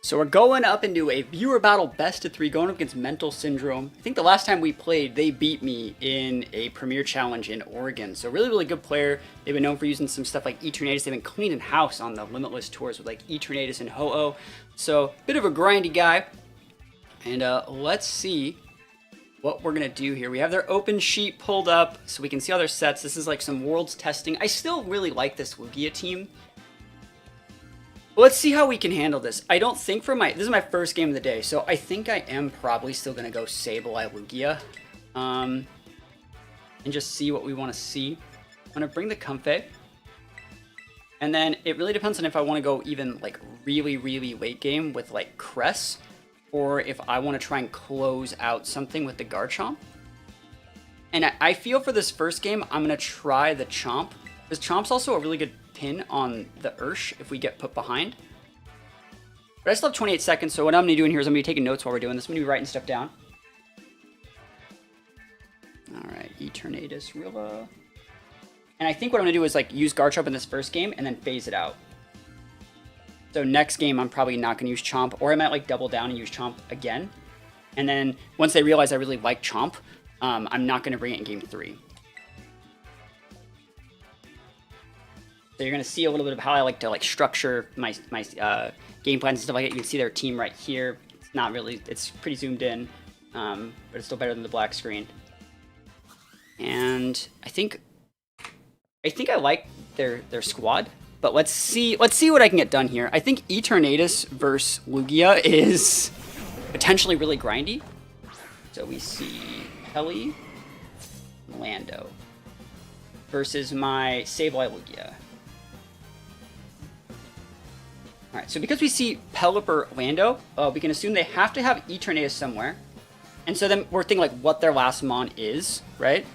So we're going up into a viewer battle best of 3, going up against Mental Syndrome. I think the last time we played, they beat me in a Premier Challenge in Oregon. So really, really good player. They've been known for using some stuff like Eternatus. They've been cleaning house on the Limitless tours with like Eternatus and Ho-Oh. So bit of a grindy guy. And let's see what we're going to do here. We have their open sheet pulled up so we can see all their sets. This is like some Worlds testing. I still really like this Lugia team. Let's see how we can handle this. I don't think this is my first game of the day, so I think I am probably still going to go Sableye Lugia. And just see what we want to see. I'm going to bring the Comfey. And then it really depends on if I want to go even like really, really late game with like Cress, or if I want to try and close out something with the Garchomp. And I feel for this first game, I'm going to try the Chomp, because Chomp's also a really good pin on the Ursh if we get put behind. But I still have 28 seconds, so what I'm going to be doing here is I'm going to be taking notes while we're doing this. I'm going to be writing stuff down. Alright, Eternatus, Rilla. And I think what I'm going to do is like use Garchomp in this first game and then phase it out. So next game I'm probably not going to use Chomp, or I might like double down and use Chomp again. And then once they realize I really like Chomp, I'm not going to bring it in game 3. So you're going to see a little bit of how I like to like structure my game plans and stuff like that. You can see their team right here. It's not really, it's pretty zoomed in, but it's still better than the black screen. And I think I like their squad, but let's see what I can get done here. I think Eternatus versus Lugia is potentially really grindy. So we see Pelly, Lando versus my Sableye Lugia. Alright, so because we see Pelipper Lando, we can assume they have to have Eternatus somewhere. And so then we're thinking like what their last Mon is, right?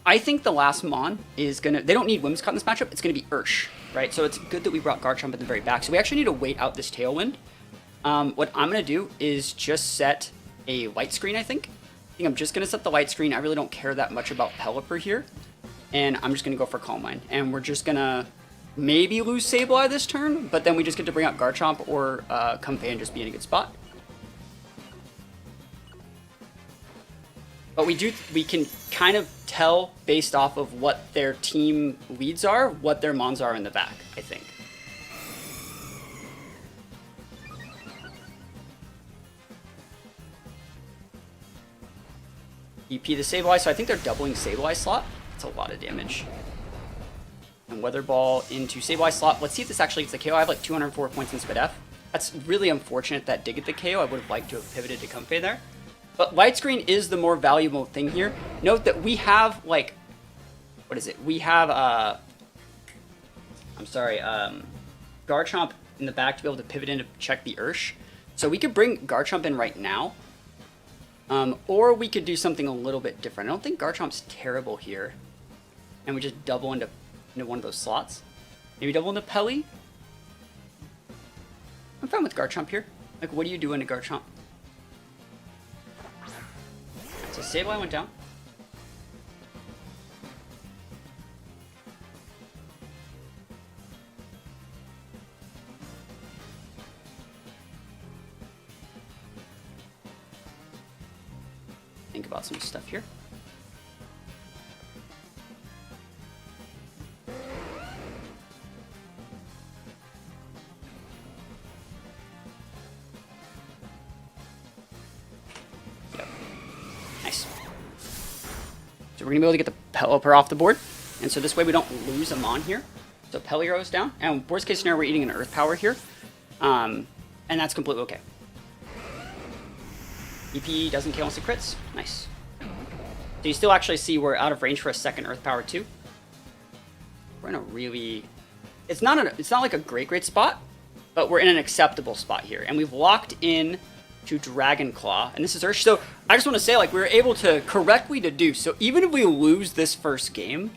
I think the last Mon is gonna, they don't need Whimsicott in this matchup, it's gonna be Ursh, right? So it's good that we brought Garchomp at the very back. So we actually need to wait out this Tailwind. What I'm gonna do is just set a light screen, I think. I'm just gonna set the light screen. I really don't care that much about Pelipper here. And I'm just gonna go for Calm Mind. And we're just gonna maybe lose Sableye this turn, but then we just get to bring out Garchomp or Comfey and just be in a good spot. But we can kind of tell based off of what their team leads are, what their Mons are in the back, I think. EP the Sableye, so I think they're doubling Sableye slot. That's a lot of damage. And Weather Ball into Sableye slot. Let's see if this actually gets the KO. I have like 204 points in Spit F. That's really unfortunate that did get the KO. I would have liked to have pivoted to Comfey there. But light screen is the more valuable thing here. Note that we have like, what is it? We have, Garchomp in the back to be able to pivot in to check the Ursh. So we could bring Garchomp in right now. Or we could do something a little bit different. I don't think Garchomp's terrible here. And we just double into one of those slots. Maybe double into Pelly. I'm fine with Garchomp here. Like, what do you do into Garchomp? So Sableye went down. Think about some stuff here. So we're going to be able to get the Pelipper off the board. And so this way we don't lose a Mon here. So Pelly goes down. And worst case scenario, we're eating an Earth Power here. And that's completely okay. EP doesn't kill unless it crits. Nice. So you still actually see we're out of range for a second Earth Power too. We're in a really... It's not like a great spot, but we're in an acceptable spot here. And we've locked in to Dragon Claw, and this is Ursh. So I just want to say, like, we were able to correctly deduce. So even if we lose this first game,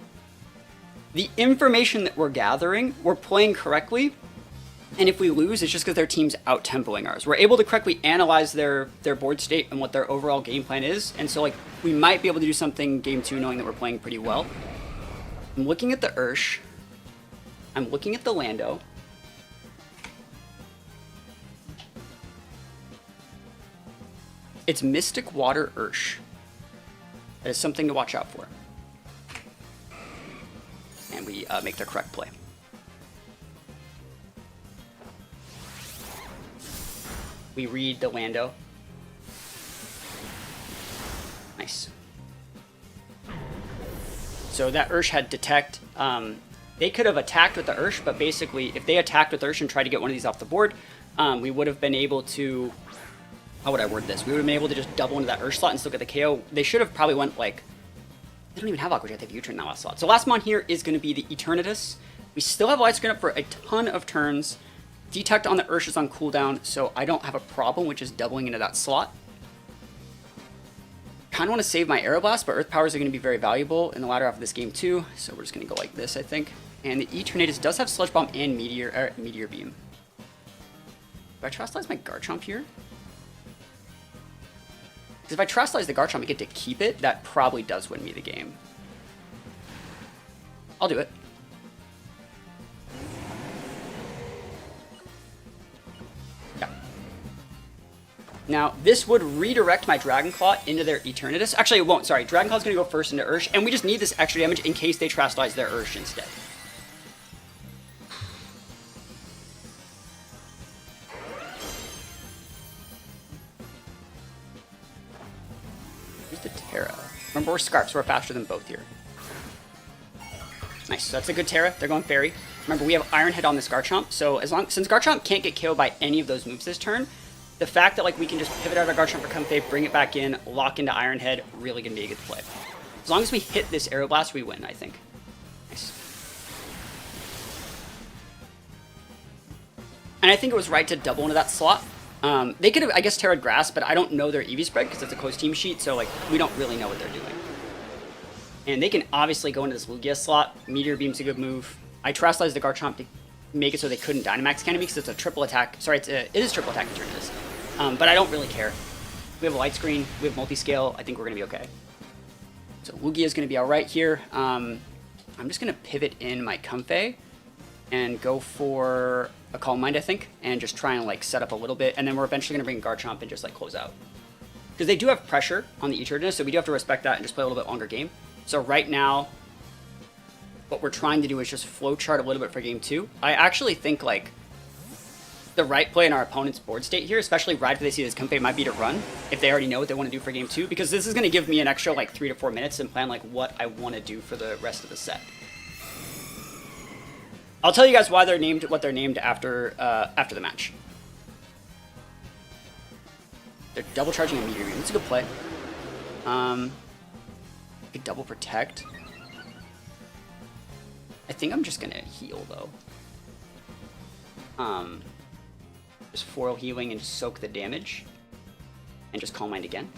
the information that we're gathering, we're playing correctly. And if we lose, it's just because their team's out-tempoing ours. We're able to correctly analyze their board state and what their overall game plan is. And so, like, we might be able to do something game 2 knowing that we're playing pretty well. I'm looking at the Ursh. I'm looking at the Lando. It's Mystic Water Ursh. That is something to watch out for. And we make the correct play. We read the Lando. Nice. So that Ursh had Detect. They could have attacked with the Ursh, but basically, if they attacked with Ursh and tried to get one of these off the board, we would have been able to... How would I word this? We would have been able to just double into that Ursh slot and still get the KO. They should have probably went like... They don't even have Aqua Jet, they have U-turn in that last slot. So last mon here is going to be the Eternatus. We still have Light Screen up for a ton of turns. Detect on the Ursh is on cooldown, so I don't have a problem with just doubling into that slot. Kind of want to save my Aeroblast, but Earth Powers are going to be very valuable in the latter half of this game too, so we're just going to go like this, I think. And the Eternatus does have Sludge Bomb and Meteor Beam. Do I Terastallize my Garchomp here? Because if I Terastallize the Garchomp and get to keep it, that probably does win me the game. I'll do it. Yeah. Now, this would redirect my Dragon Claw into their Eternatus. Actually, it won't. Sorry, Dragon Claw is going to go first into Ursh, and we just need this extra damage in case they Terastallize their Ursh instead. Here's the Terra. Remember, we're Scarf, so we're faster than both here. Nice, so that's a good Terra. They're going Fairy. Remember, we have Iron Head on this Garchomp, so since Garchomp can't get killed by any of those moves this turn, the fact that like we can just pivot out of our Garchomp for Comfey, bring it back in, lock into Iron Head, really gonna be a good play. As long as we hit this Aeroblast, we win, I think. Nice. And I think it was right to double into that slot. They could have, I guess, Terra'd Grass, but I don't know their EV spread because it's a close team sheet, so like we don't really know what they're doing. And they can obviously go into this Lugia slot. Meteor Beam's a good move. I Terastallized the Garchomp to make it so they couldn't Dynamax Canopy because it's a triple attack. Sorry, it is triple attack Eternatus. But I don't really care. We have a Light Screen. We have Multi-Scale. I think we're going to be okay. So Lugia is going to be all right here. I'm just going to pivot in my Comfey and go for a Calm Mind, I think, and just try and like set up a little bit. And then we're eventually going to bring Garchomp and just like close out. Because they do have pressure on the Eternatus, so we do have to respect that and just play a little bit longer game. So right now, what we're trying to do is just flowchart a little bit for game 2. I actually think like the right play in our opponent's board state here, especially right after they see this Comfey, might be to run if they already know what they want to do for game 2, because this is going to give me an extra like 3 to 4 minutes and plan like what I want to do for the rest of the set. I'll tell you guys why they're named what they're named after the match. They're double charging a Meteor Beam. It's a good play. Could double protect. I think I'm just gonna heal though. Just foil healing and just soak the damage, and just Calm Mind again.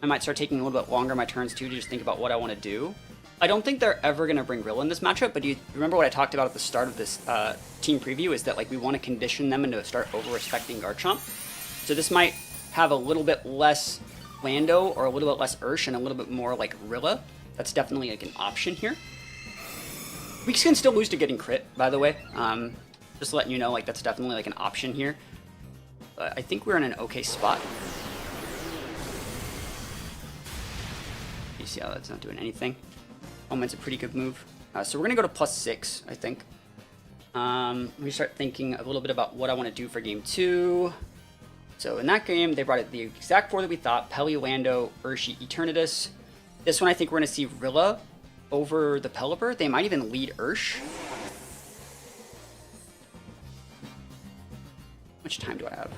I might start taking a little bit longer my turns too to just think about what I want to do. I don't think they're ever going to bring Rilla in this matchup, but do you remember what I talked about at the start of this team preview is that like we want to condition them into start over-respecting Garchomp. So this might have a little bit less Lando or a little bit less Ursh and a little bit more like Rilla. That's definitely like an option here. We can still lose to getting crit, by the way. Just letting you know, like that's definitely like an option here. But I think we're in an okay spot. You see how that's not doing anything. Oh, it's a pretty good move. So we're gonna go to +6, I think. Let me start thinking a little bit about what I want to do for game 2. So in that game, they brought it the exact 4 that we thought: Peli, Lando, Urshi, Eternatus. This one, I think we're going to see Rilla over the Pelipper. They might even lead Ursh. How much time do I have?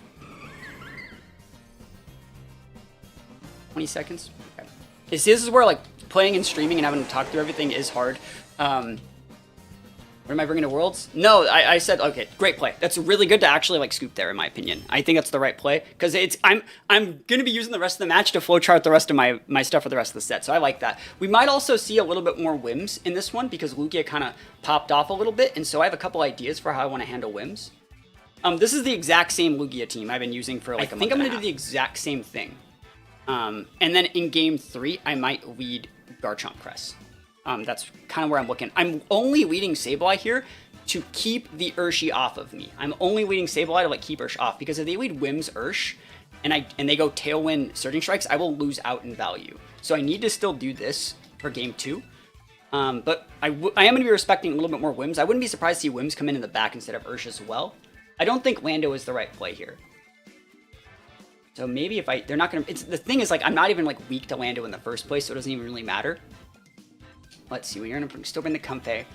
20 seconds? Okay. This is where like playing and streaming and having to talk through everything is hard. What am I bringing to Worlds? No, I said, okay, great play. That's really good to actually like scoop there, in my opinion. I think that's the right play because I'm going to be using the rest of the match to flowchart the rest of my stuff for the rest of the set. So I like that. We might also see a little bit more whims in this one because Lugia kind of popped off a little bit, and so I have a couple ideas for how I want to handle whims. This is the exact same Lugia team I've been using for like a month. I think I'm going to do the exact same thing. And then in game 3, I might lead Garchomp Crest. That's kind of where I'm looking. I'm only leading Sableye here to keep the Urshi off of me. I'm only leading Sableye to like keep Ursh off, because if they lead Wims Ursh and they go Tailwind Surging Strikes, I will lose out in value. So I need to still do this for game 2. But I am going to be respecting a little bit more Wims. I wouldn't be surprised to see Wims come in the back instead of Ursh as well. I don't think Lando is the right play here. So maybe if they're not going to, the thing is like, I'm not even like weak to Lando in the first place, so it doesn't even really matter. Let's see, we're going to still bring the Comfey.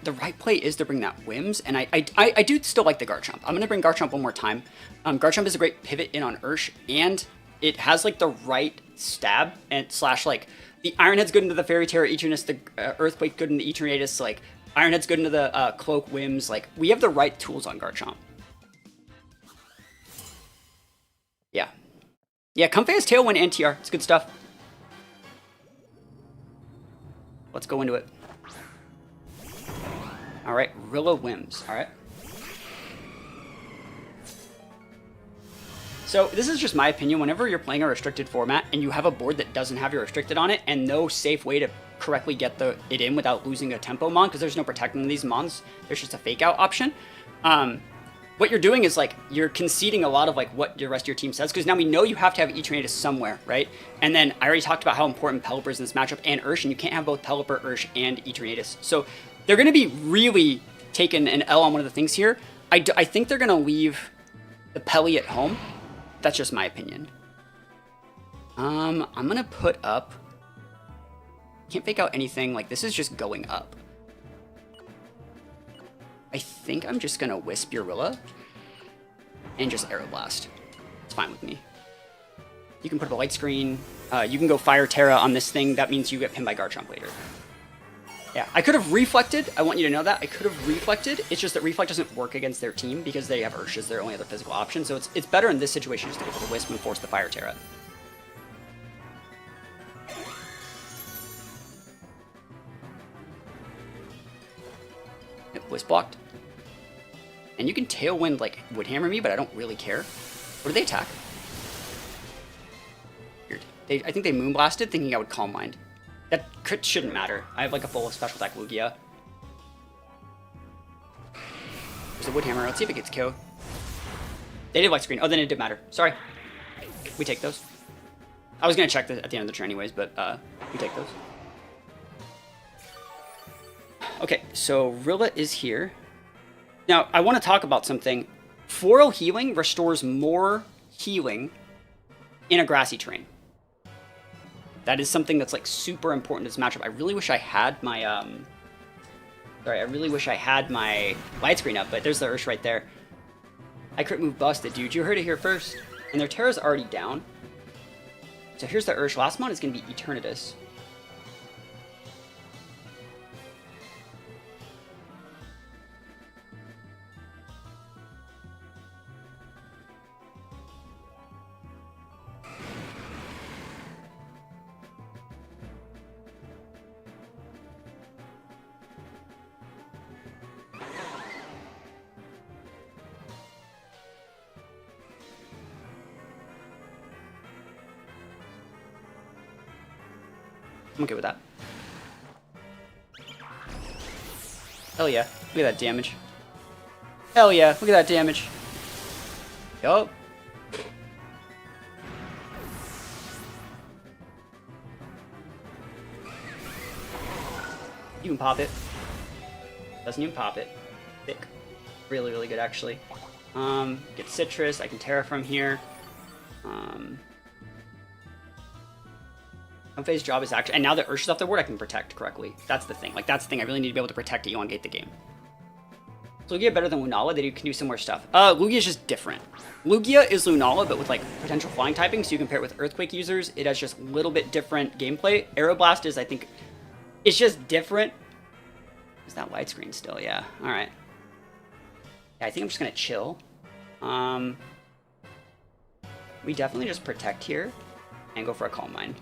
The right play is to bring that Wims, and I do still like the Garchomp. I'm going to bring Garchomp one more time. Garchomp is a great pivot in on Ursh, and it has like the right stab and slash like the Iron Head's good into the Fairy Terror, Eternatus, the Earthquake good into Eternatus, like Iron Head's good into the Cloak Wims. Like we have the right tools on Garchomp. Yeah. Yeah, Comfey has Tailwind and TR. It's good stuff. Let's go into it. Alright, Rilla Wims. Alright. So, this is just my opinion. Whenever you're playing a restricted format and you have a board that doesn't have your restricted on it and no safe way to correctly get it in without losing a tempo mon, because there's no protecting these mons, there's just a fake out option. What you're doing is like you're conceding a lot of like what the rest of your team says, because now we know you have to have Eternatus somewhere, right? And then I already talked about how important Pelipper is in this matchup and Ursh, and you can't have both Pelipper, Ursh, and Eternatus. So they're going to be really taking an L on one of the things here. I think they're going to leave the Pelly at home. That's just my opinion. I'm going to put up... Can't fake out anything. Like, this is just going up. I think I'm just going to Wisp your Rilla and just Aeroblast. It's fine with me. You can put up a Light Screen. You can go Fire Terra on this thing. That means you get pinned by Garchomp later. Yeah, I could have Reflected. I want you to know that. I could have Reflected. It's just that Reflect doesn't work against their team because they have Ursh as their only other physical option. So it's better in this situation just to go for the Wisp and force the Fire Terra. Yep, Wisp blocked. And you can Tailwind, like, Woodhammer me, but I don't really care. What do they attack? Weird. I think they Moonblasted, thinking I would Calm Mind. That shouldn't matter. I have, like, a full special attack Lugia. There's a Woodhammer. Let's see if it gets killed. They did Light Screen. Oh, then it did matter. Sorry. We take those. I was going to check this at the end of the turn anyways, but we take those. Okay, so Rilla is here. Now, I want to talk about something. Floral Healing restores more healing in a grassy terrain. That is something that's like super important to this matchup. I really wish I had my I really wish I had my Light Screen up, but there's the Ursh right there. I crit move busted, dude. You heard it here first. And their Terra's already down. So here's the Ursh. Last mon is going to be Eternatus. I'm okay with that. Hell yeah. Look at that damage. Hell yeah. Look at that damage. Yup. You can pop it. Doesn't even pop it. Thick. Really, really good, actually. Get Citrus. I can Terra from here. Comfey's job is actually... And now that Ursh is off the board, I can protect correctly. That's the thing. Like, that's the thing. I really need to be able to protect to elongate the game. So Lugia better than Lunala. They can do similar stuff. Lugia is just different. Lugia is Lunala, but with, like, potential flying typing. So you compare it with Earthquake users. It has just a little bit different gameplay. Aeroblast is, I think... It's just different. Is that Light Screen still? Yeah. Alright. Yeah, I think I'm just going to chill. We definitely just protect here. And go for a Calm Mind.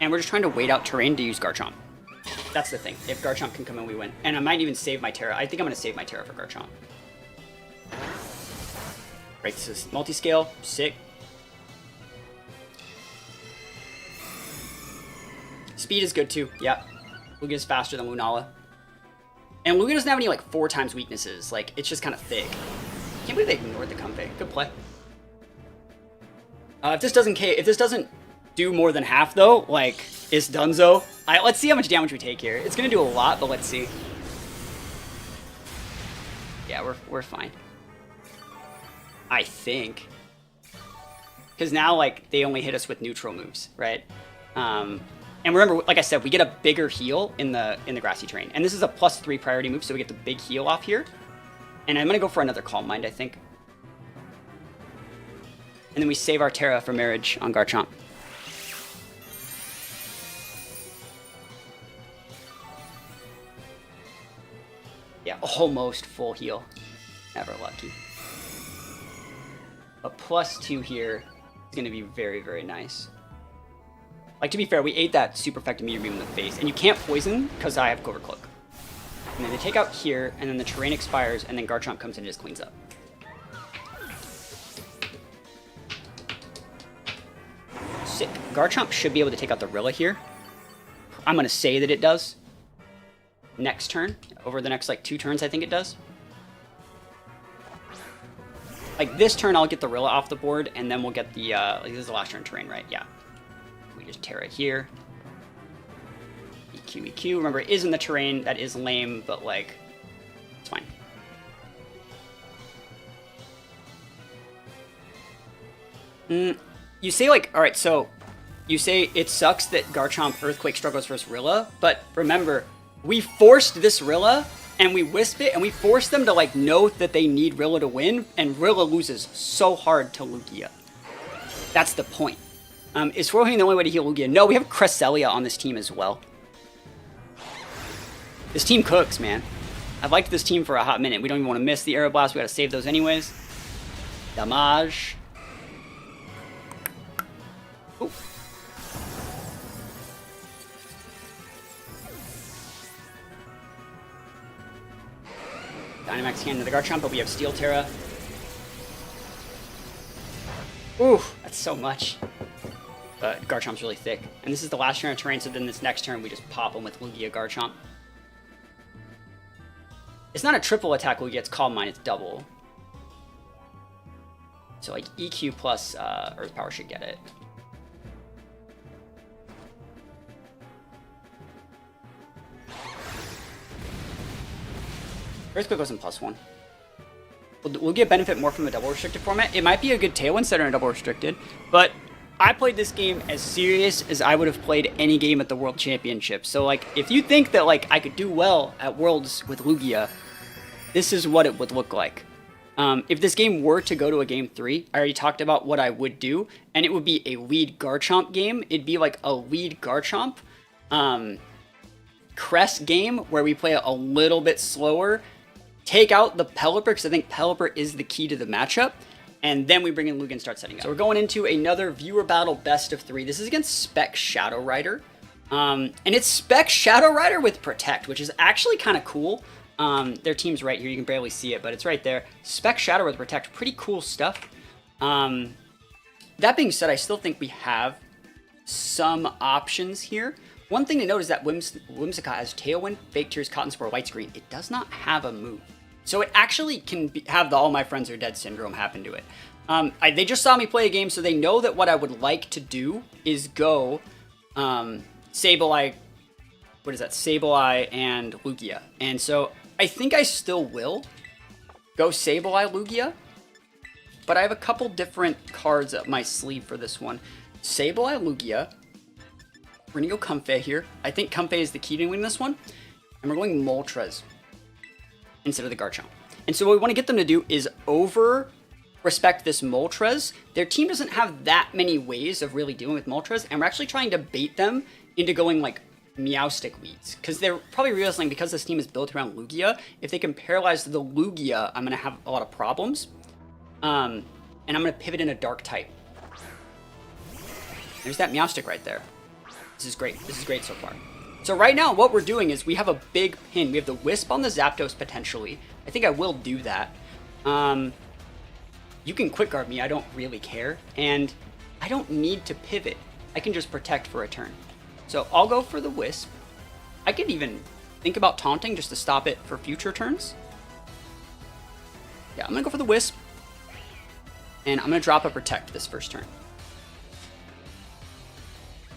And we're just trying to wait out terrain to use Garchomp. That's the thing. If Garchomp can come in, we win. And I might even save my Terra. I think I'm going to save my Terra for Garchomp. Right, this is multi-scale. Sick. Speed is good too. Yeah. Lugia's faster than Lunala. And Lugia doesn't have any like 4 times weaknesses. Like, it's just kind of thick. Can't believe they ignored the Comfey. Good play. If this doesn't do more than half though, like, it's donezo. Let's see how much damage we take here. It's gonna do a lot, but let's see. Yeah, we're fine. I think. Because now, like, they only hit us with neutral moves, right? And remember, like I said, we get a bigger heal in the grassy terrain. And this is a +3 priority move, so we get the big heal off here. And I'm gonna go for another Calm Mind, I think. And then we save our Terra for marriage on Garchomp. Yeah, almost full heal. Never lucky. A +2 here is going to be very, very nice. Like, to be fair, we ate that super effective Meteor Beam in the face, and you can't poison because I have Clover Cloak. And then they take out here, and then the terrain expires, and then Garchomp comes in and just cleans up. Sick. Garchomp should be able to take out the Rilla here. I'm going to say that it does. Next turn. Over the next, like, 2 turns, I think it does. Like, this turn, I'll get the Rilla off the board, and then we'll get the, like, this is the last turn terrain, right? Yeah. We just Terra here. EQ, EQ. Remember, it is in the terrain. That is lame, but, like, it's fine. You say, like, alright, so, you say it sucks that Garchomp Earthquake struggles versus Rilla, but remember, we forced this Rilla, and we wisp it, and we force them to, like, know that they need Rilla to win, and Rilla loses so hard to Lugia. That's the point. Is Swirl the only way to heal Lugia? No, we have Cresselia on this team as well. This team cooks, man. I've liked this team for a hot minute. We don't even want to miss the Aeroblast. We gotta save those anyways. Damage. Ooh. Dynamax hand to the Garchomp, but we have Steel Terra. Ooh, that's so much. But Garchomp's really thick. And this is the last turn of terrain, so then this next turn we just pop him with Lugia Garchomp. It's not a triple attack Lugia, it's Calm Mind, it's double. So like EQ plus Earth Power should get it. Earthquake wasn't +1. We'll get benefit more from a double restricted format. It might be a good tail instead of a double restricted, but I played this game as serious as I would have played any game at the World Championship. So, like, if you think that, like, I could do well at Worlds with Lugia, this is what it would look like. If this game were to go to a Game 3, I already talked about what I would do, and it would be a lead Garchomp game. It'd be like a lead Garchomp Crest game where we play it a little bit slower, take out the Pelipper, because I think Pelipper is the key to the matchup, and then we bring in Lugia and start setting up. So we're going into another viewer battle best of 3. This is against Spec Shadow Rider. And it's Spec Shadow Rider with Protect, which is actually kind of cool. Their team's right here. You can barely see it, but it's right there. Spec Shadow with Protect. Pretty cool stuff. That being said, I still think we have some options here. One thing to note is that Whimsicott has Tailwind, Fake Tears, Cotton Spore, White Screen. It does not have a move. So it actually can have the All My Friends Are Dead syndrome happen to it. They just saw me play a game, so they know that what I would like to do is go Sableye, what is that? Sableye and Lugia. And so I think I still will go Sableye Lugia, but I have a couple different cards up my sleeve for this one. Sableye Lugia. We're going to go Comfey here. I think Comfey is the key to winning this one. And we're going Moltres instead of the Garchomp. And so what we want to get them to do is over-respect this Moltres. Their team doesn't have that many ways of really dealing with Moltres, and we're actually trying to bait them into going, like, Meowstic Weeds. Because they're probably realizing, because this team is built around Lugia, if they can paralyze the Lugia, I'm going to have a lot of problems. And I'm going to pivot in a Dark type. There's that Meowstic right there. This is great. This is great so far. So right now, what we're doing is we have a big pin. We have the Wisp on the Zapdos potentially. I think I will do that. You can Quick Guard me. I don't really care. And I don't need to pivot. I can just Protect for a turn. So I'll go for the Wisp. I could even think about taunting just to stop it for future turns. Yeah, I'm gonna go for the Wisp. And I'm gonna drop a Protect this first turn.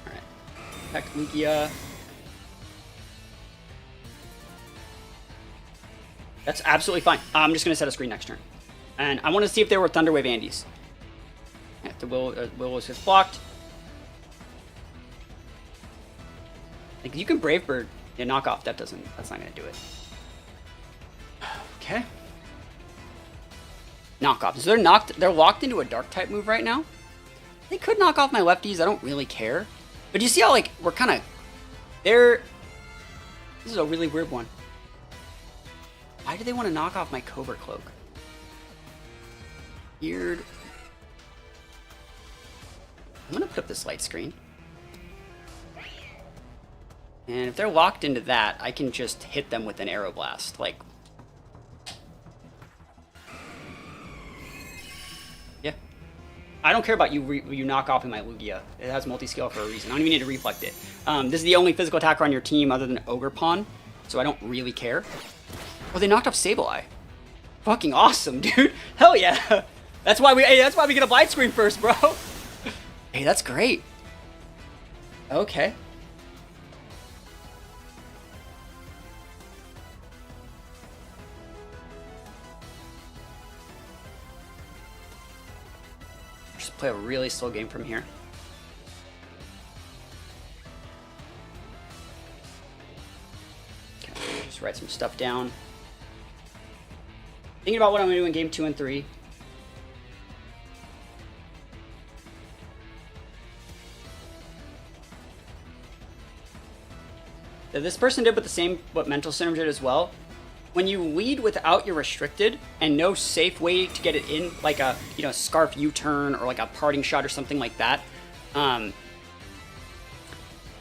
Alright. Protect Lugia. That's absolutely fine. I'm just gonna set a screen next turn. And I want to see if there were Thunder Wave Andes. Yeah, the Will-O-Wisp is blocked. Like, you can Brave Bird. Yeah, knock off. That's not gonna do it. Okay. Knock off. So they're locked into a dark type move right now. They could knock off my lefties. I don't really care. But you see how, like, we're kind of this is a really weird one. Why do they want to knock off my Cobra Cloak? Weird. I'm gonna put up this light screen. And if they're locked into that, I can just hit them with an Aero Blast. Like, yeah. I don't care about you knock off in my Lugia. It has multi-scale for a reason. I don't even need to reflect it. This is the only physical attacker on your team other than Ogre Pawn, so I don't really care. Oh, they knocked off Sableye. Fucking awesome, dude. Hell yeah. That's why we get a blind screen first, bro. Hey, that's great. Okay. Just play a really slow game from here. Okay, just write some stuff down. Thinking about what I'm going to do in game 2 and 3. This person did what Mental Syndrome did as well. When you lead without your restricted and no safe way to get it in, like a Scarf U-turn or like a parting shot or something like that,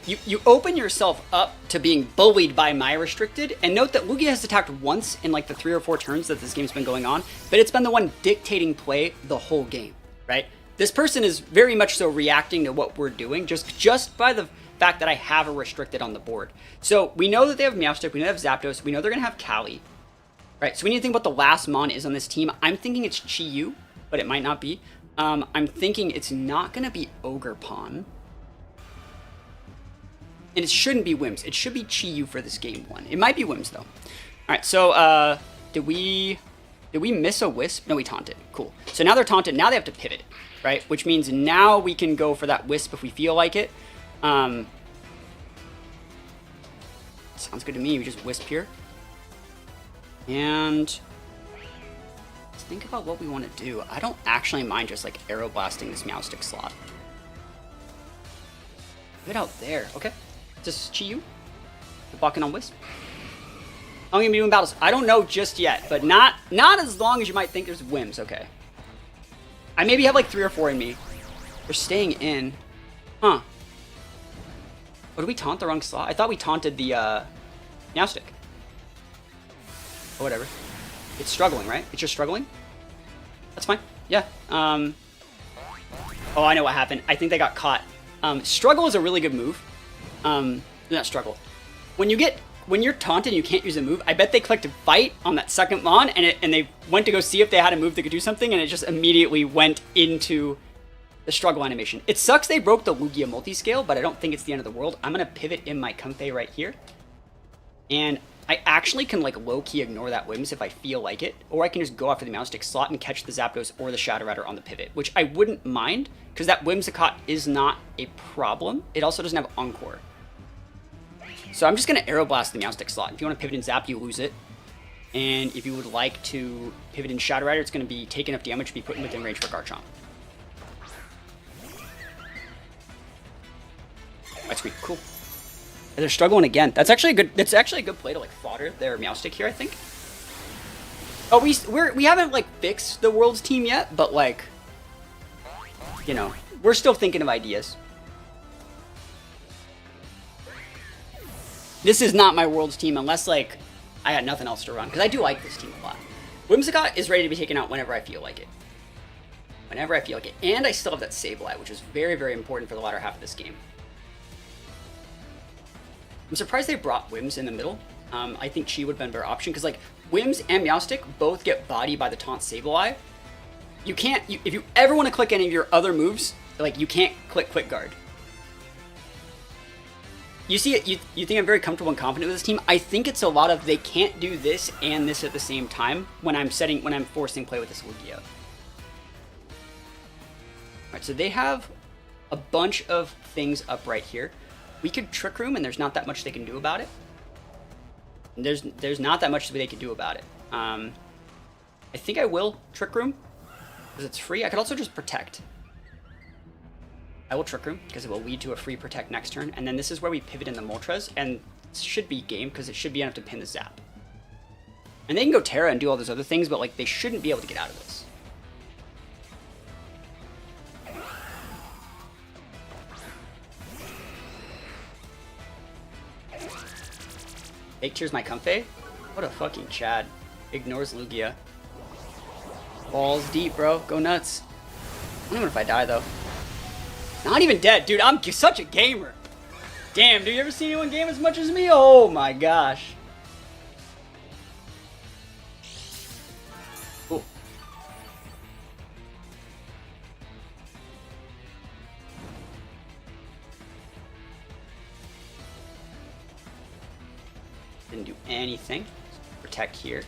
you open yourself up to being bullied by my restricted. And note that Lugia has attacked once in like the 3 or 4 turns that this game's been going on, but it's been the one dictating play the whole game, right? This person is very much so reacting to what we're doing just by the fact that I have a restricted on the board. So we know that they have Meowstic, we know they have Zapdos, we know they're gonna have Cali, right? So we need to think what the last Mon is on this team. I'm thinking it's Chi-Yu, but it might not be. I'm thinking it's not gonna be Ogre Pawn. And it shouldn't be Wims. It should be Chi-Yu for this game 1. It might be Wims though. Alright, so did we miss a Wisp? No, we taunted. Cool. So now they're taunted, now they have to pivot, right? Which means now we can go for that Wisp if we feel like it. Sounds good to me. We just Wisp here. And let's think about what we want to do. I don't actually mind just like Aero Blasting this Meowstic slot. Get out there. Okay. Just Chi-Yu. You're blocking on Wisp. I'm going to be doing battles. I don't know just yet, but not as long as you might think there's Wims. Okay. I maybe have like 3 or 4 in me. They're staying in. Huh. Oh, did we taunt the wrong slot? I thought we taunted the Meowstic. Oh, whatever. It's struggling, right? It's just struggling? That's fine. Yeah. Oh, I know what happened. I think they got caught. Struggle is a really good move. Not struggle. When you're taunted and you can't use a move, I bet they clicked fight on that second Mon and they went to go see if they had a move that could do something, and it just immediately went into the struggle animation. It sucks they broke the Lugia multi-scale, but I don't think it's the end of the world. I'm going to pivot in my Comfey right here. And I actually can like low-key ignore that Wims if I feel like it, or I can just go after the Meowstic slot and catch the Zapdos or the Shadow Rider on the pivot, which I wouldn't mind, because that Whimsicott is not a problem. It also doesn't have Encore. So I'm just going to Aero Blast the Meowstic slot. If you want to pivot in Zap, you lose it. And if you would like to pivot in Shadow Rider, it's going to be take enough damage to be put within range for Garchomp. That's sweet. Cool. They're struggling again. That's actually a good. That's actually a good play to like fodder their Meowstic here, I think. Oh, we haven't like fixed the World's team yet, but like, you know, we're still thinking of ideas. This is not my World's team unless like I got nothing else to run, because I do like this team a lot. Whimsicott is ready to be taken out whenever I feel like it. Whenever I feel like it, and I still have that Sableye, which is very, very important for the latter half of this game. I'm surprised they brought Wims in the middle. I think Chi would have been a better option because like Wims and Meowstic both get bodied by the taunt Sableye. You can't, if you ever want to click any of your other moves, like you can't click Quick Guard. You see it, you think I'm very comfortable and confident with this team. I think it's a lot of they can't do this and this at the same time when I'm forcing play with this Lugia. Alright, so they have a bunch of things up right here. We could Trick Room and there's not that much they can do about it. There's not that much they can do about it. I think I will Trick Room because it's free. I could also just Protect. I will Trick Room because it will lead to a free Protect next turn. And then this is where we pivot in the Moltres, and it should be game because it should be enough to pin the Zap. And they can go Terra and do all those other things, but like they shouldn't be able to get out of this. Fake Tears my Comfey? What a fucking Chad. Ignores Lugia. Balls deep, bro. Go nuts. I don't know if I die, though. Not even dead. Dude, I'm such a gamer. Damn, dude, you ever seen anyone game as much as me? Oh my gosh. Cool. Didn't do anything. Protect here.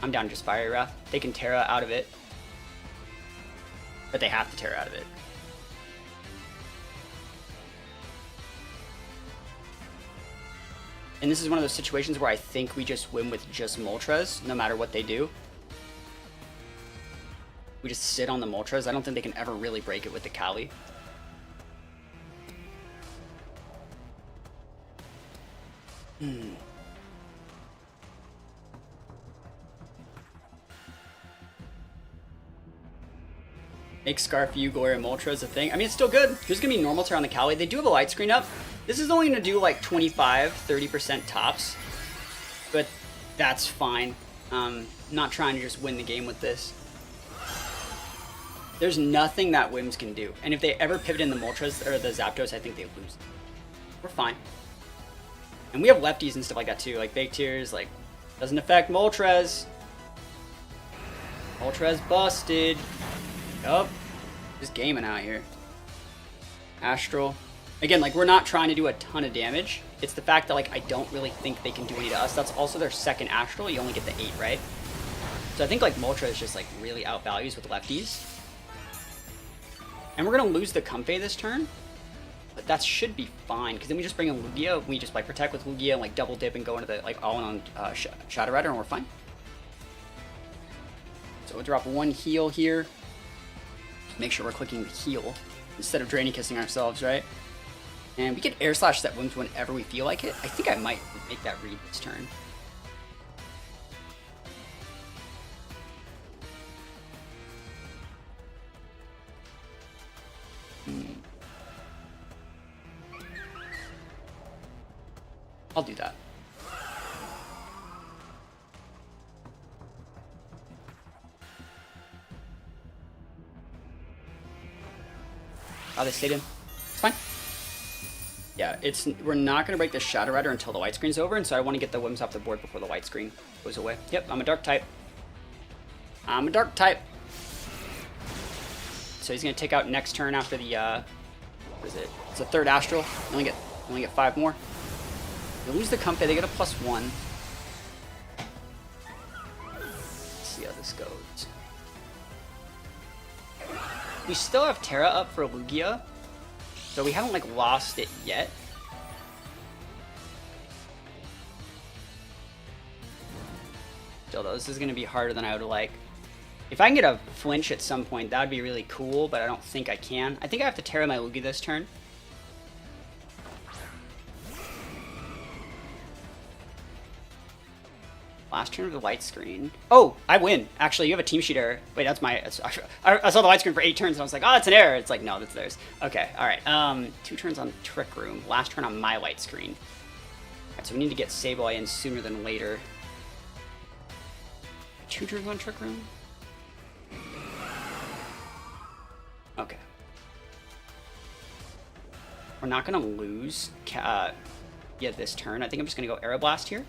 I'm down to just Fiery Wrath. They can Terra out of it. But they have to Terra out of it. And this is one of those situations where I think we just win with just Moltres, no matter what they do. We just sit on the Moltres. I don't think they can ever really break it with the Kali. Make Scarf, Gloria, Moltres a thing. I mean, it's still good. There's going to be normal Terra on the Kali. They do have a light screen up. This is only going to do like 25-30% tops. But that's fine. Not trying to just win the game with this. There's nothing that Wims can do. And if they ever pivot in the Moltres or the Zapdos, I think they lose. We're fine. And we have lefties and stuff like that too. Like Fake Tears, like, doesn't affect Moltres. Moltres busted. Yup. Just gaming out here. Astral. Again, like, we're not trying to do a ton of damage. It's the fact that, like, I don't really think they can do any to us. That's also their second Astral. You only get the 8, right? So I think, like, Moltres just, like, really outvalues with lefties. And we're going to lose the Comfey this turn. But that should be fine. Because then we just bring in Lugia. We just, like, Protect with Lugia and, like, double dip and go into the, like, all-in on Shadow Rider, and we're fine. So we'll drop one heal here. Make sure we're clicking the heal instead of Drainy Kissing ourselves, right? And we can Air Slash that Wims whenever we feel like it. I think I might make that read this turn. I'll do that. Oh, they stayed in. It's fine. Yeah, we're not going to break the Shadow Rider until the white screen's over, and so I want to get the Wims off the board before the white screen goes away. Yep, I'm a Dark type. I'm a Dark type. So he's going to take out next turn after the, what is it? It's a third Astral. You only get 5 more. You lose the Comfey, they get a +1. Let's see how this goes. We still have Terra up for Lugia, so we haven't, like, lost it yet. Still, though, this is going to be harder than I would like. If I can get a flinch at some point, that would be really cool, but I don't think I can. I think I have to Terra my Lugia this turn. Last turn of the white screen. Oh, I win. Actually, you have a team sheet error. Wait, that's my... I saw the white screen for 8 turns, and I was like, oh, that's an error. It's like, no, that's theirs. Okay, all right. 2 turns on Trick Room. Last turn on my white screen. All right, so we need to get Sableye in sooner than later. 2 turns on Trick Room? Okay. We're not going to lose this turn. I think I'm just going to go Aeroblast here.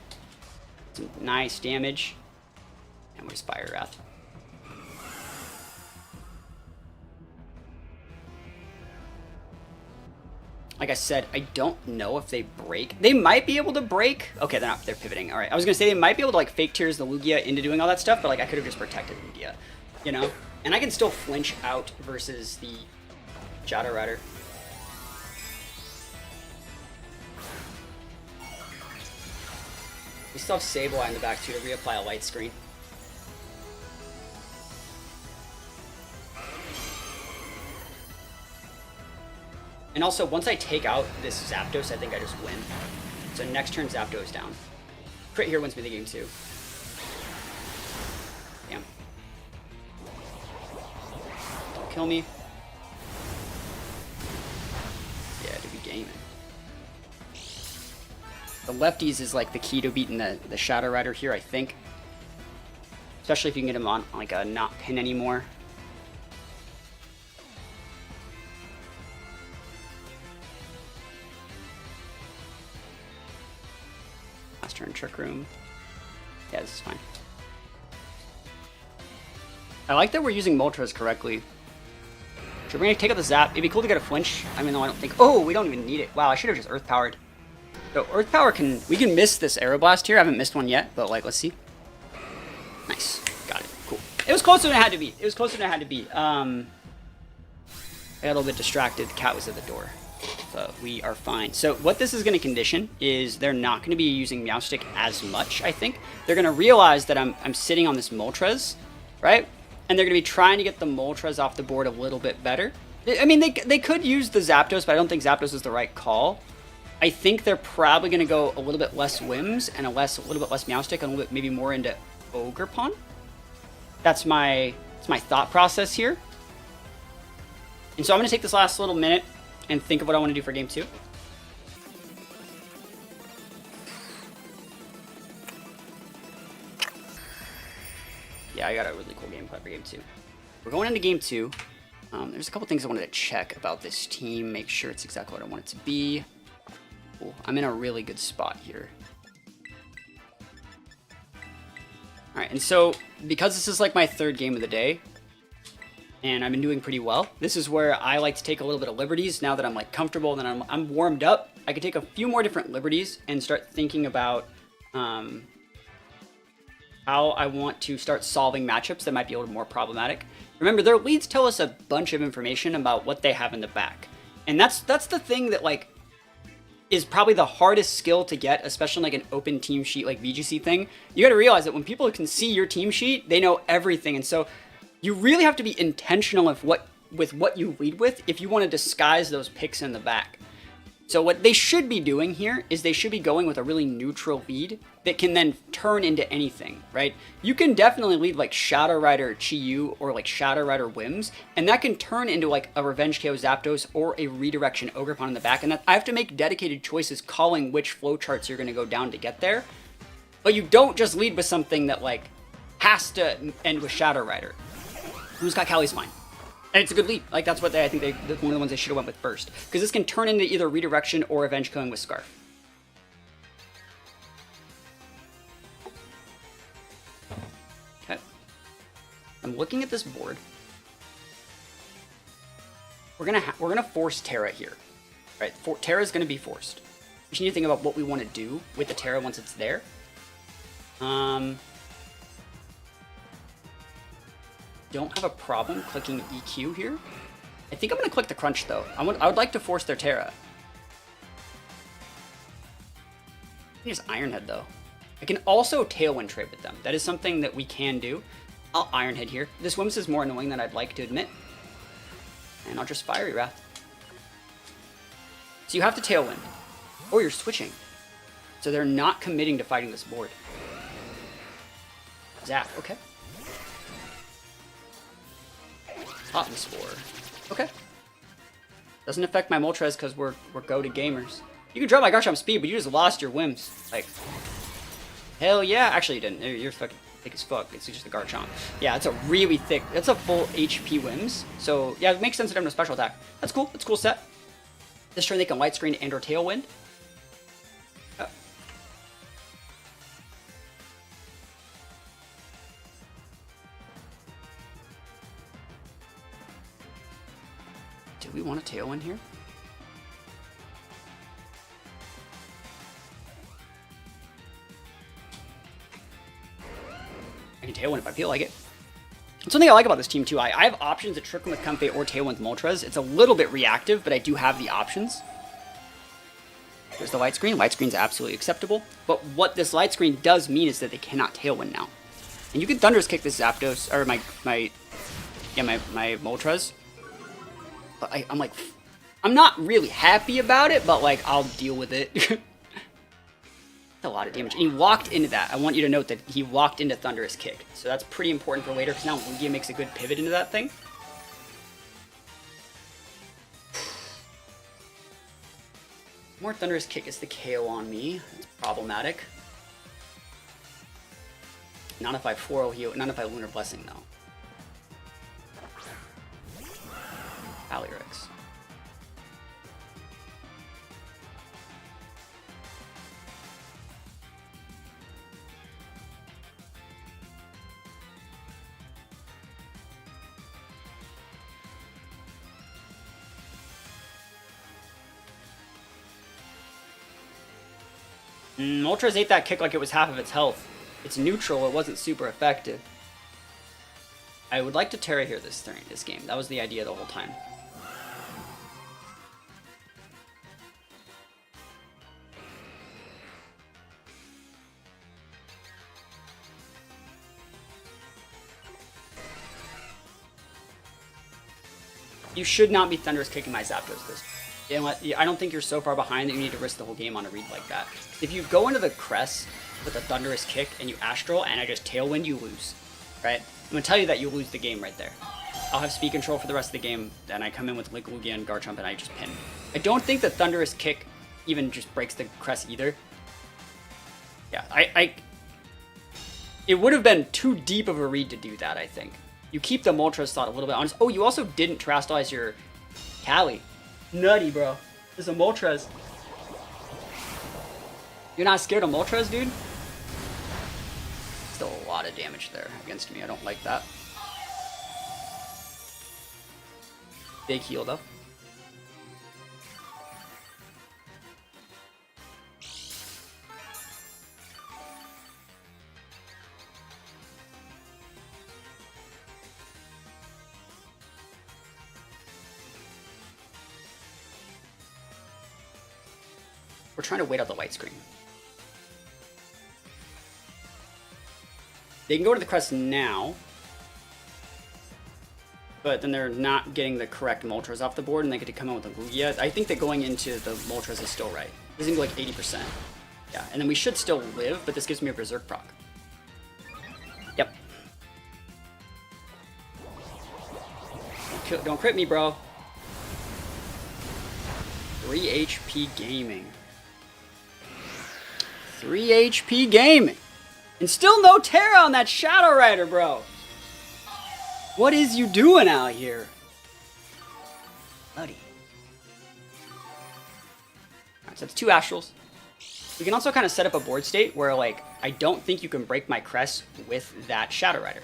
Some nice damage. And we'll just Fire Wrath. Like I said, I don't know if they break. They might be able to break. Okay, they're not. They're pivoting. All right. I was going to say they might be able to like fake tears the Lugia into doing all that stuff, but like I could have just protected Lugia, you know? And I can still flinch out versus the Shadow Rider. We still have Sableye in the back too to reapply a light screen. And also, once I take out this Zapdos, I think I just win. So next turn, Zapdos down. Crit here wins me the game too. Damn. Don't kill me. Yeah, to be gaming. The lefties is like the key to beating the Shadow Rider here, I think. Especially if you can get him on like a not pin anymore. Last turn, Trick Room. Yeah, this is fine. I like that we're using Moltres correctly. So we're gonna take out the Zap. It'd be cool to get a flinch. I mean, though I don't think. Oh, we don't even need it. Wow, I should have just Earth Powered. So Earth Power we can miss this Aeroblast here. I haven't missed one yet, but like, let's see. Nice, got it. Cool. It was closer than it had to be. It was closer than it had to be. I got a little bit distracted. The cat was at the door. But we are fine. So what this is going to condition is they're not going to be using Meowstic as much, I think. They're going to realize that I'm sitting on this Moltres, right? And they're going to be trying to get the Moltres off the board a little bit better. I mean, they could use the Zapdos, but I don't think Zapdos is the right call. I think they're probably going to go a little bit less Whims and a little bit less Meowstic and a little bit maybe more into Ogerpon. That's my thought process here. And so I'm going to take this last little minute and think of what I want to do for game 2. Yeah, I got a really cool game plan for game 2. We're going into game 2. There's a couple things I wanted to check about this team, make sure it's exactly what I want it to be. Cool. I'm in a really good spot here. Alright, and so because this is like my 3rd game of the day, and I've been doing pretty well. This is where I like to take a little bit of liberties now that I'm like comfortable and I'm warmed up. I could take a few more different liberties and start thinking about how I want to start solving matchups that might be a little more problematic. Remember, their leads tell us a bunch of information about what they have in the back. And that's the thing that like is probably the hardest skill to get, especially in like an open team sheet like VGC thing. You gotta realize that when people can see your team sheet, they know everything. And so you really have to be intentional with what you lead with if you want to disguise those picks in the back. So what they should be doing here is they should be going with a really neutral lead that can then turn into anything, right? You can definitely lead like Shadow Rider Chi-Yu or like Shadow Rider Whims, and that can turn into like a Revenge KO Zapdos or a Redirection Ogerpon in the back, and that I have to make dedicated choices calling which flowcharts you're going to go down to get there. But you don't just lead with something that like has to end with Shadow Rider. Who's got Callie's fine. And it's a good lead. Like, that's what I think that's one of the ones they should have went with first. Because this can turn into either Redirection or Revenge Killing with Scarf. Okay. I'm looking at this board. We're gonna force Terra here. Right? Terra's gonna be forced. We just need to think about what we want to do with the Terra once it's there. Don't have a problem clicking EQ here. I think I'm going to click the Crunch, though. I would like to force their Terra. I can just Iron Head, though. I can also Tailwind trade with them. That is something that we can do. I'll Iron Head here. This Whims is more annoying than I'd like to admit. And I'll just Fiery Wrath. So you have to Tailwind. Or you're switching. So they're not committing to fighting this board. Zap, okay. Cotton Spore. Okay. Doesn't affect my Moltres because we're go-to gamers. You can drop my Garchomp speed, but you just lost your Whims. Like, hell yeah. Actually, you didn't. You're fucking thick as fuck. It's just a Garchomp. Yeah, it's a really thick. That's a full HP Whims. So, yeah, it makes sense to have a special attack. That's cool. That's a cool set. This turn they can Light Screen and or Tailwind. Oh. Do we want a Tailwind here? I can Tailwind if I feel like it. Something I like about this team too, I have options to trick them with Comfey or Tailwind with Moltres. It's a little bit reactive, but I do have the options. There's the Light Screen. Light Screen's absolutely acceptable. But what this Light Screen does mean is that they cannot Tailwind now. And you can Thunderous Kick this Zapdos, or my Moltres. But I'm like, I'm not really happy about it, but like, I'll deal with it. That's a lot of damage. And he walked into that. I want you to note that he walked into Thunderous Kick. So that's pretty important for later, because now Lugia makes a good pivot into that thing. More Thunderous Kick is the KO on me. It's problematic. Not if I 4-0 heal, not if I Lunar Blessing though. Calyrex. Moltres ate that kick like it was half of its health. It's neutral, it wasn't super effective. I would like to Terra here this game. That was the idea the whole time. You should not be Thunderous Kicking my Zapdos this. I don't think you're so far behind that you need to risk the whole game on a read like that. If you go into the crest with a Thunderous Kick and you Astral and I just Tailwind, you lose. Right? I'm going to tell you that you lose the game right there. I'll have speed control for the rest of the game, then I come in with Lugia and Garchomp and I just pin. I don't think the Thunderous Kick even just breaks the crest either. Yeah, it would have been too deep of a read to do that, I think. You keep the Moltres thought a little bit honest. Oh, you also didn't Terastallize your Cali. Nutty, bro. There's a Moltres. You're not scared of Moltres, dude? Still a lot of damage there against me. I don't like that. Big heal, though. We're trying to wait out the Light Screen. They can go to the crest now, but then they're not getting the correct Moltres off the board, and they get to come in with a Lugia. I think that going into the Moltres is still right. This is like 80%. Yeah, and then we should still live, but this gives me a Berserk proc. Yep. Don't crit me, bro. 3 HP gaming. 3 HP gaming. And still no Terra on that Shadow Rider, bro. What is you doing out here? Buddy. Alright, so that's 2 Astrals. We can also kind of set up a board state where, like, I don't think you can break my crest with that Shadow Rider.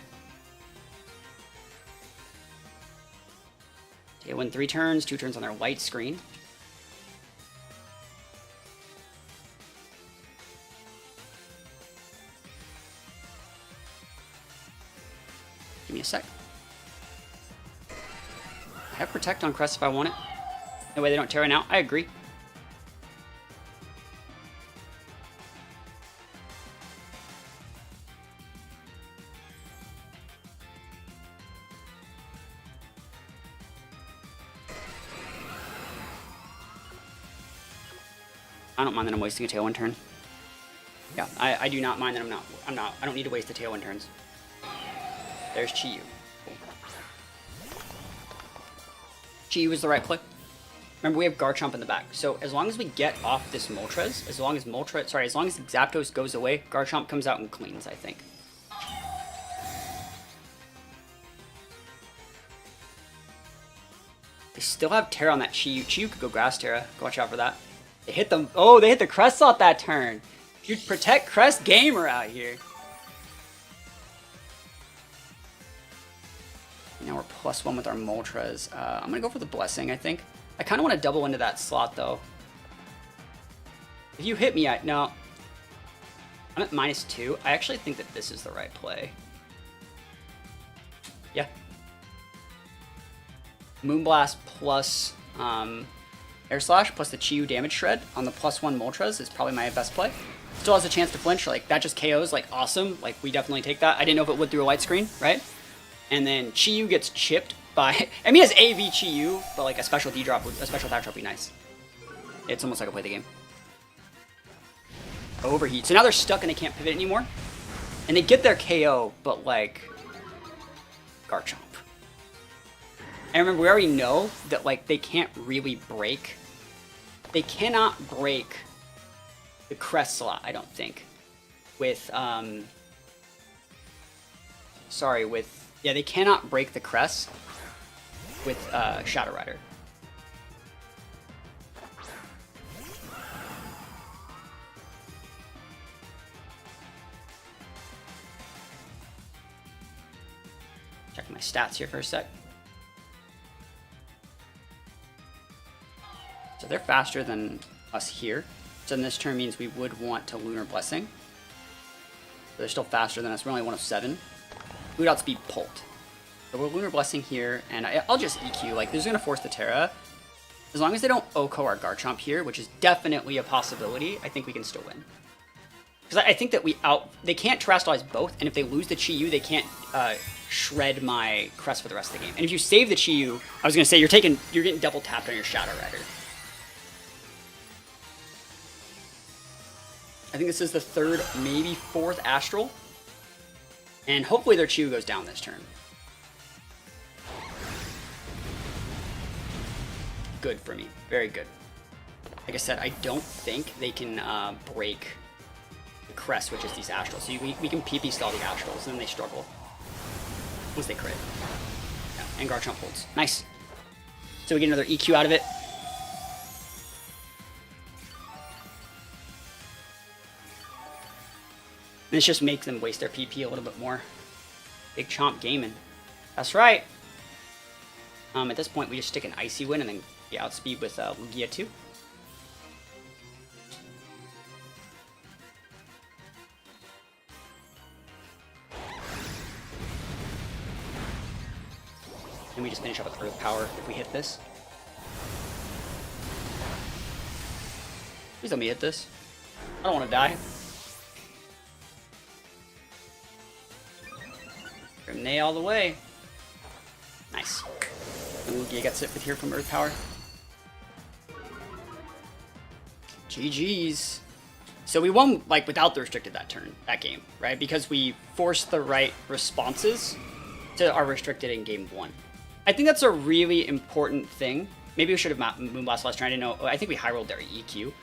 They win 3 turns, 2 turns on their Light Screen. Give me a sec. I have Protect on Crest if I want it. No way they don't Terra now. I agree. I don't mind that I'm wasting a Tailwind turn. Yeah, I do not mind that I don't need to waste the Tailwind turns. There's Chi-Yu. Cool. Chi-Yu is the right play. Remember, we have Garchomp in the back. So as long as we get off this Moltres, as long as Zapdos goes away, Garchomp comes out and cleans, I think. They still have Terra on that Chi-Yu. Chi-Yu could go Grass Terra. Go watch out for that. They hit them. Oh, they hit the Crest Slot that turn. Dude, protect Crest Gamer out here. Now we're +1 with our Moltres. I'm going to go for the Blessing, I think. I kind of want to double into that slot, though. If you hit me, no. I'm at -2. I actually think that this is the right play. Yeah. Moonblast plus Air Slash plus the Chi-Yu damage shred on the +1 Moltres is probably my best play. Still has a chance to flinch. Like, that just KOs. Like, awesome. Like, we definitely take that. I didn't know if it would through a light screen, right? And then Chi-Yu gets chipped by... I mean, he has AV Chi-Yu, but like a special D-drop, a special attack drop would be nice. It's almost like I play the game. Overheat. So now they're stuck and they can't pivot anymore. And they get their KO, but like... Garchomp. And remember, we already know that like they can't really break... They cannot break the Crest Slot, I don't think. With, Sorry, with... Yeah, they cannot break the Crest with Shadow Rider. Checking my stats here for a sec. So they're faster than us here. So then this turn means we would want to Lunar Blessing. But they're still faster than us. We're only 1 of 7. We would outspeed Pult. So we're Lunar Blessing here, and I'll just EQ. Like, this is going to force the Terra. As long as they don't OHKO our Garchomp here, which is definitely a possibility, I think we can still win. Because I think that they can't Terrastallize both, and if they lose the Chi-Yu, they can't shred my Crest for the rest of the game. And if you save the Chi-Yu, I was going to say, you're getting double tapped on your Shadow Rider. I think this is the 3rd, maybe 4th Astral. And hopefully their Chi-Yu goes down this turn. Good for me. Very good. Like I said, I don't think they can break the Crest, which is these Astrals. So we can PP stall the Astrals, and then they struggle. Once they crit. Yeah, and Garchomp holds. Nice. So we get another EQ out of it. This just makes them waste their PP a little bit more. Big Chomp gaming. That's right. At this point, we just stick an Icy Wind and then outspeed with Lugia 2. And we just finish up with Earth Power if we hit this. Please let me hit this. I don't want to die. Grenade all the way. Nice. And Lugia gets it with here from Earth Power. GG's. So we won like without the restricted that game, right? Because we forced the right responses to our restricted in game 1. I think that's a really important thing. Maybe we should have Moonblast last turn. I didn't know. I think we high rolled their EQ.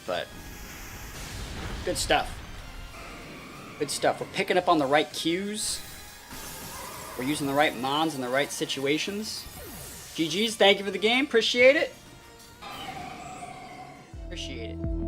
But good stuff. Good stuff. We're picking up on the right cues. We're using the right mons in the right situations. GG's, thank you for the game. Appreciate it. Appreciate it.